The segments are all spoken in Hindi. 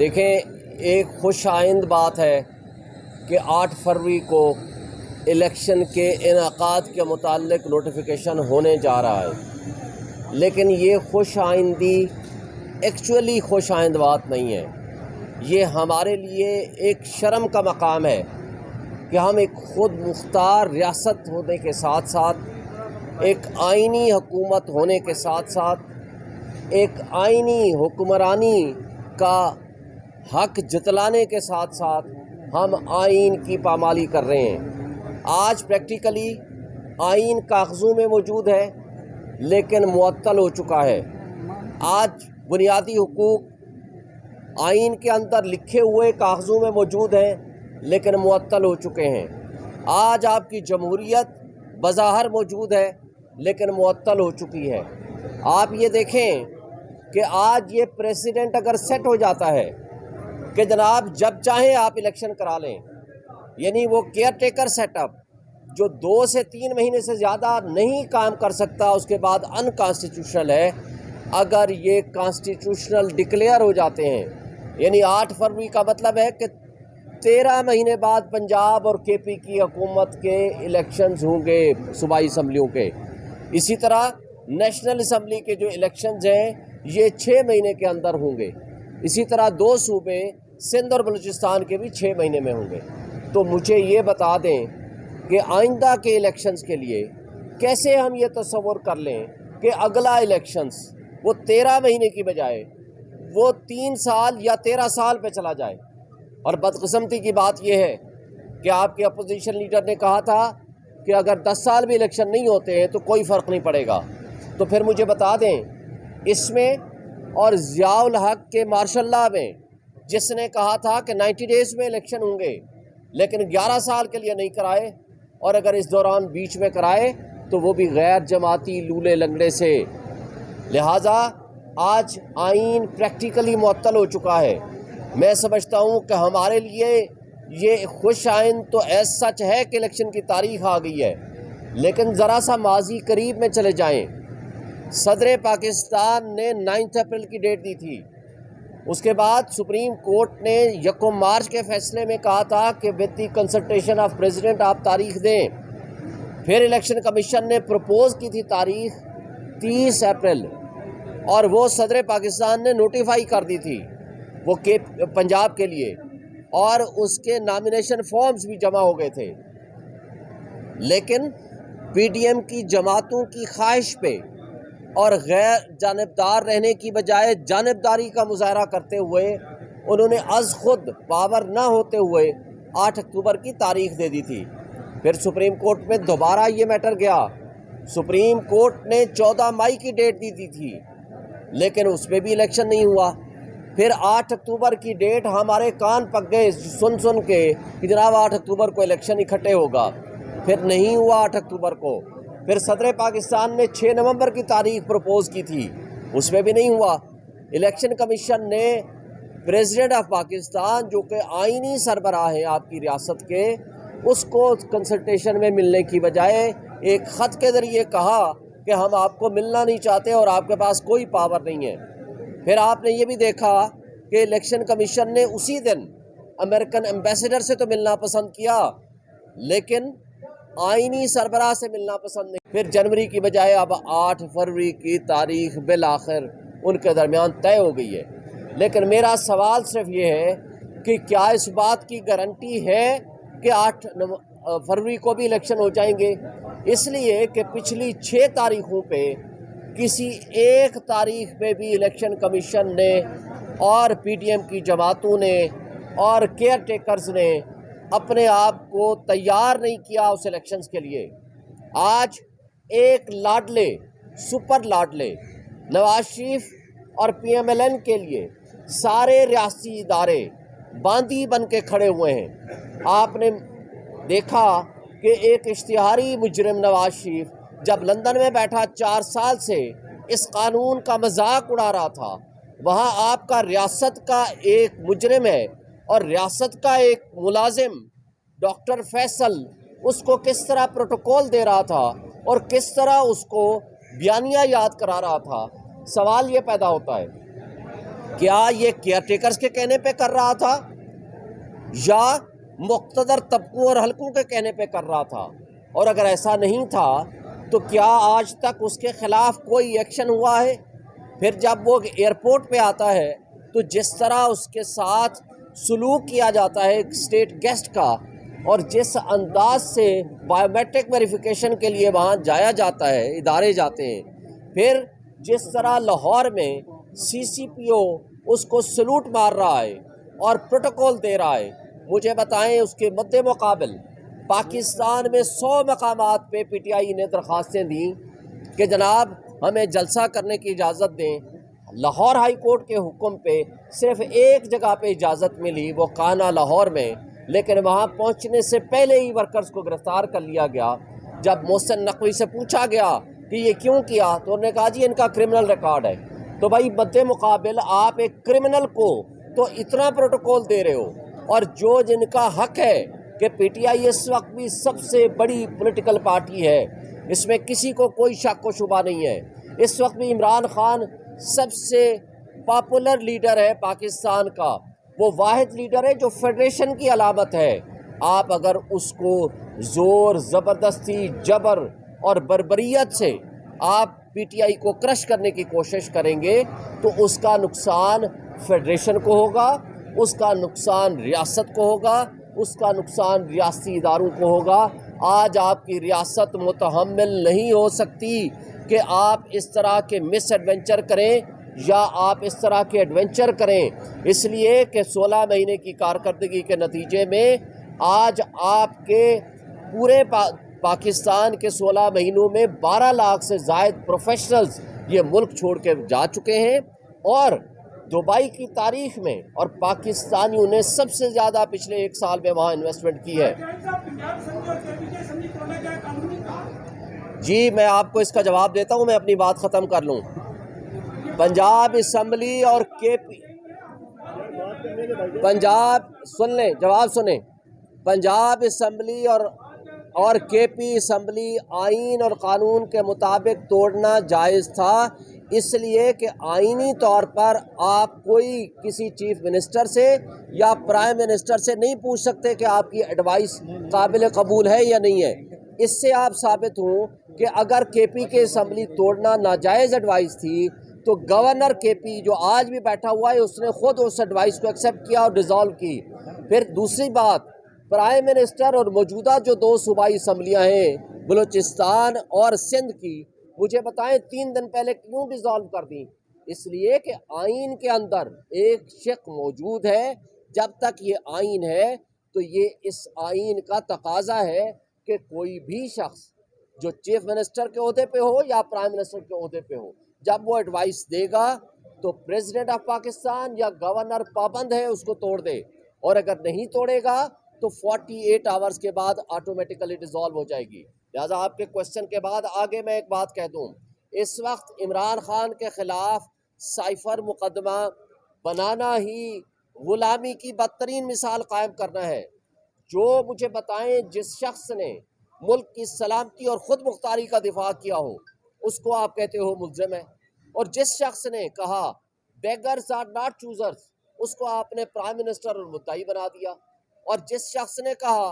देखें, एक खुश आइंद बात है कि 8 फरवरी को इलेक्शन के इनेकाद के मुताल्लिक नोटिफिकेशन होने जा रहा है, लेकिन ये खुश आइंदी एक्चुअली खुश आइंद बात नहीं है। ये हमारे लिए एक शर्म का मकाम है कि हम एक ख़ुद मुख्तार रियासत होने के साथ साथ, एक आइनी हुकूमत होने के साथ साथ, एक आइनी हुक्मरानी का हक जतलाने के साथ साथ हम आइन की पामाली कर रहे हैं। आज प्रैक्टिकली आइन कागज़ों में मौजूद है लेकिन मुअत्तल हो चुका है। आज बुनियादी हुकूक आइन के अंदर लिखे हुए कागज़ों में मौजूद हैं लेकिन मुअत्तल हो चुके हैं। आज आपकी जमहूरियत बज़ाहिर मौजूद है लेकिन मुअत्तल हो चुकी है। आप ये देखें कि आज ये प्रेसिडेंट अगर सेट हो जाता है कि जनाब जब चाहें आप इलेक्शन करा लें, यानी वो केयर टेकर सेटअप जो 2 से 3 महीने से ज़्यादा नहीं काम कर सकता, उसके बाद अनकॉन्स्टिट्यूशनल है। अगर ये कॉन्स्टिट्यूशनल डिक्लेयर हो जाते हैं, यानी 8 फरवरी का मतलब है कि 13 महीने बाद पंजाब और केपी की हुकूमत के इलेक्शंस होंगे सूबाई असम्बलियों के। इसी तरह नेशनल असम्बली के जो इलेक्शंस हैं ये 6 महीने के अंदर होंगे। इसी तरह 2 सूबे सिंध और बलूचिस्तान के भी 6 महीने में होंगे। तो मुझे ये बता दें कि आइंदा के इलेक्शंस के लिए कैसे हम ये तस्वुर कर लें कि अगला इलेक्शंस वो 13 महीने की बजाय वो 3 साल या 13 साल पे चला जाए। और बदकिस्मती की बात यह है कि आपके अपोजिशन लीडर ने कहा था कि अगर 10 साल भी इलेक्शन नहीं होते हैं तो कोई फ़र्क नहीं पड़ेगा। तो फिर मुझे बता दें, इसमें और ज़ियाउल हक के मार्शल लॉ में जिसने कहा था कि 90 डेज़ में इलेक्शन होंगे लेकिन 11 साल के लिए नहीं कराए, और अगर इस दौरान बीच में कराए तो वो भी गैर जमाती लूले लंगड़े से। लिहाजा आज आइन प्रैक्टिकली मुअत्तल हो चुका है। मैं समझता हूँ कि हमारे लिए ये खुश आइन तो ऐसा सच है कि इलेक्शन की तारीख आ गई है, लेकिन ज़रा सा माजी करीब में चले जाएं। सदर पाकिस्तान ने 9 अप्रैल की डेट दी थी। उसके बाद सुप्रीम कोर्ट ने 1 मार्च के फैसले में कहा था कि with the consultation of president आप तारीख दें। फिर इलेक्शन कमीशन ने प्रपोज़ की थी तारीख 30 अप्रैल, और वो सदर पाकिस्तान ने नोटिफाई कर दी थी वो के पंजाब के लिए, और उसके नामिनेशन फॉर्म्स भी जमा हो गए थे। लेकिन पीडीएम की जमातों की ख्वाहिश पे और गैर जानिबदार रहने की बजाय जानिबदारी का मुजाहरा करते हुए उन्होंने अज़ खुद पावर ना होते हुए 8 अक्टूबर की तारीख दे दी थी। फिर सुप्रीम कोर्ट में दोबारा ये मैटर गया। सुप्रीम कोर्ट ने 14 मई की डेट दी थी लेकिन उसमें भी इलेक्शन नहीं हुआ। फिर 8 अक्टूबर की डेट हमारे कान पक गए सुन के कि जनाब 8 अक्टूबर को इलेक्शन इकट्ठे होगा। फिर नहीं हुआ 8 अक्टूबर को। फिर सदर पाकिस्तान ने 6 नवंबर की तारीख प्रपोज़ की थी, उसमें भी नहीं हुआ। इलेक्शन कमीशन ने प्रेसिडेंट ऑफ पाकिस्तान जो कि आइनी सरबराह है आपकी रियासत के, उसको कंसल्टेशन में मिलने की बजाय एक ख़त के ज़रिए कहा कि हम आपको मिलना नहीं चाहते और आपके पास कोई पावर नहीं है। फिर आपने ये भी देखा कि इलेक्शन कमीशन ने उसी दिन अमेरिकन एम्बेसडर से तो मिलना पसंद किया लेकिन आइनी सरबराह से मिलना पसंद नहीं। फिर जनवरी की बजाय अब 8 फरवरी की तारीख बिल आखिर उनके दरमियान तय हो गई है। लेकिन मेरा सवाल सिर्फ ये है कि क्या इस बात की गारंटी है कि 8 फरवरी को भी इलेक्शन हो जाएंगे? इसलिए कि पिछली 6 तारीखों पे किसी एक तारीख में भी इलेक्शन कमीशन ने और पीडीएम की जमातों ने और केयर टेकर्स ने अपने आप को तैयार नहीं किया उस इलेक्शंस के लिए। आज एक लाडले सुपर लाडले नवाज शरीफ और पीएमएलएन के लिए सारे रियासती इदारे बांदी बन के खड़े हुए हैं। आपने देखा कि एक इश्तिहारी मुजरिम नवाज शरीफ जब लंदन में बैठा 4 साल से इस कानून का मजाक उड़ा रहा था, वहाँ आपका रियासत का एक मुजरिम है और रियासत का एक मुलाजिम डॉक्टर फैसल उसको किस तरह प्रोटोकॉल दे रहा था और किस तरह उसको बयानिया याद करा रहा था। सवाल ये पैदा होता है क्या ये केयरटेकर्स के कहने पे कर रहा था या मुक़्तदर तबकों और हलकों के कहने पे कर रहा था? और अगर ऐसा नहीं था तो क्या आज तक उसके ख़िलाफ़ कोई एक्शन हुआ है? फिर जब वो एयरपोर्ट पे आता है तो जिस तरह उसके साथ सलूक किया जाता है एक स्टेट गेस्ट का, और जिस अंदाज से बायोमेट्रिक वेरिफिकेशन के लिए वहाँ जाया जाता है, इदारे जाते हैं, फिर जिस तरह लाहौर में CCPO उसको सलूट मार रहा है और प्रोटोकॉल दे रहा है, मुझे बताएं उसके मद्दे मुकाबिल पाकिस्तान में 100 मकामात पे PTI ने दरख्वास्तें दी कि जनाब हमें जलसा करने की इजाज़त दें। लाहौर हाई कोर्ट के हुक्म पे सिर्फ एक जगह पे इजाज़त मिली, वो काना लाहौर में, लेकिन वहाँ पहुँचने से पहले ही वर्कर्स को गिरफ़्तार कर लिया गया। जब मोहसिन नकवी से पूछा गया कि ये क्यों किया तो उन्होंने कहा जी इनका क्रिमिनल रिकॉर्ड है। तो भाई मद्दे मुकाबिल आप एक क्रिमिनल को तो इतना प्रोटोकॉल दे रहे हो, और जो जिनका हक है कि PTI इस वक्त भी सबसे बड़ी पॉलिटिकल पार्टी है, इसमें किसी को कोई शक व शुबा नहीं है। इस वक्त भी इमरान खान सबसे पॉपुलर लीडर है पाकिस्तान का, वो वाहिद लीडर है जो फेडरेशन की अलामत है। आप अगर उसको ज़ोर ज़बरदस्ती जबर और बर्बरियत से आप PTI को क्रश करने की कोशिश करेंगे तो उसका नुकसान फेडरेशन को होगा, उसका नुकसान रियासत को होगा, उसका नुकसान रियासती इदारों को होगा। आज आपकी रियासत मुतहम्मिल नहीं हो सकती कि आप इस तरह के मिस एडवेंचर करें या आप इस तरह के एडवेंचर करें, इसलिए कि 16 महीने की कारकर्दगी के नतीजे में आज आपके पूरे पाकिस्तान के 16 महीनों में 12 लाख से ज़ायद प्रोफेशनल्स ये मुल्क छोड़ के जा चुके हैं, और दुबई की तारीख में और पाकिस्तानियों ने सबसे ज़्यादा पिछले 1 साल में वहाँ इन्वेस्टमेंट की है। जी मैं आपको इसका जवाब देता हूँ, मैं अपनी बात ख़त्म कर लूँ। पंजाब असम्बली और पंजाब सुन लें, जवाब सुने। पंजाब असम्बली और KP असम्बली आइन और कानून के मुताबिक तोड़ना जायज़ था, इसलिए कि आइनी तौर पर आप कोई किसी चीफ मिनिस्टर से या प्राइम मिनिस्टर से नहीं पूछ सकते कि आपकी एडवाइस काबिल कबूल है या नहीं है। इससे आप साबित हों कि अगर KP के असम्बली तोड़ना नाजायज़ एडवाइस थी तो गवर्नर KP जो आज भी बैठा हुआ है उसने ख़ुद उस एडवाइस को एक्सेप्ट किया और डिज़ोल्व की। फिर दूसरी बात, प्राइम मिनिस्टर और मौजूदा जो 2 सूबाई असम्बलियाँ हैं बलूचिस्तान और सिंध की, मुझे बताएं 3 दिन पहले क्यों डिज़ोल्व कर दी? इसलिए कि आइन के अंदर एक शिक मौजूद है। जब तक ये आइन है तो ये इस आइन का तकाजा है कि कोई भी शख्स जो चीफ मिनिस्टर के ओहदे पे हो या प्राइम मिनिस्टर के ओहदे पे हो, जब वो एडवाइस देगा तो प्रेसिडेंट ऑफ पाकिस्तान या गवर्नर पाबंद है उसको तोड़ दे, और अगर नहीं तोड़ेगा तो 48 आवर्स के बाद ऑटोमेटिकली डिज़ोल्व हो जाएगी। लिहाजा आपके क्वेश्चन के बाद आगे मैं एक बात कह दूं, इस वक्त इमरान खान के ख़िलाफ़ साइफ़र मुकदमा बनाना ही ग़ुलामी की बदतरीन मिसाल कायम करना है। जो मुझे बताएं जिस शख्स ने मुल्क की सलामती और ख़ुद मुख्तारी का दिफा किया हो उसको आप कहते हो मुल्ज़िम है, और जिस शख्स ने कहा बेगर्स आर नॉट चूज़र्स उसको आपने प्राइम मिनिस्टर और मुद्दाई बना दिया, और जिस शख्स ने कहा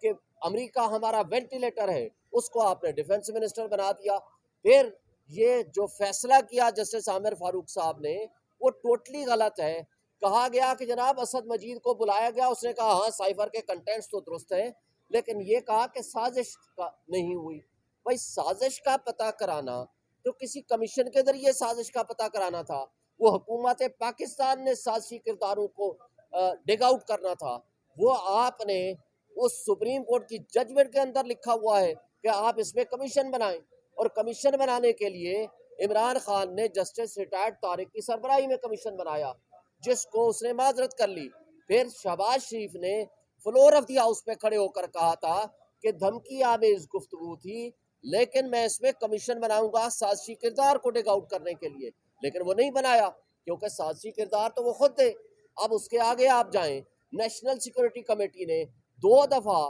कि अमेरिका हमारा वेंटिलेटर है उसको आपने डिफेंस मिनिस्टर बना दिया। फिर ये जो फैसला किया जस्टिस आमिर फारूक साहब ने वो टोटली गलत है। कहा गया कि जनाब असद मजीद को बुलाया गया, उसने कहा हाँ साइफर के कंटेंट्स तो दुरुस्त हैं, लेकिन ये कहा कि साजिश का नहीं हुई। भाई साजिश का पता कराना तो किसी कमीशन के जरिए साजिश का पता कराना था, वो हुकूमत पाकिस्तान ने साजिशी किरदारों को डिग आउट करना था। वो आपने उस सुप्रीम कोर्ट की जजमेंट के अंदर लिखा हुआ है कि आप इसमें कमीशन बनाएं, और कमीशन बनाने के लिए इमरान खान ने जस्टिस रिटायर्ड तारिक की सरबराही में कमीशन बनाया जिसको उसने माजरत कर ली। फिर शहबाज शरीफ ने फ्लोर ऑफ द हाउस पे खड़े होकर कहा था कि धमकी आमेज गुफ्तगू थी, लेकिन मैं इसमें कमीशन बनाऊंगा साजिशी किरदार को डिग आउट करने के लिए, लेकिन वो नहीं बनाया क्योंकि साजिशी किरदार तो वो खुद थे। अब उसके आगे आप जाएं, नेशनल सिक्योरिटी कमेटी ने 2 दफ़ा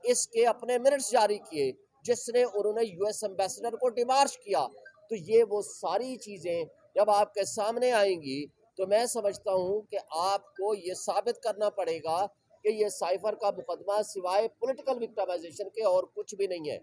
इसके अपने मिनट्स जारी किए जिसने उन्होंने US एम्बेसडर को डिमार्च किया। तो ये वो सारी चीज़ें जब आपके सामने आएंगी तो मैं समझता हूँ कि आपको ये साबित करना पड़ेगा कि ये साइफर का मुकदमा सिवाय पॉलिटिकल विक्टिमाइजेशन के और कुछ भी नहीं है।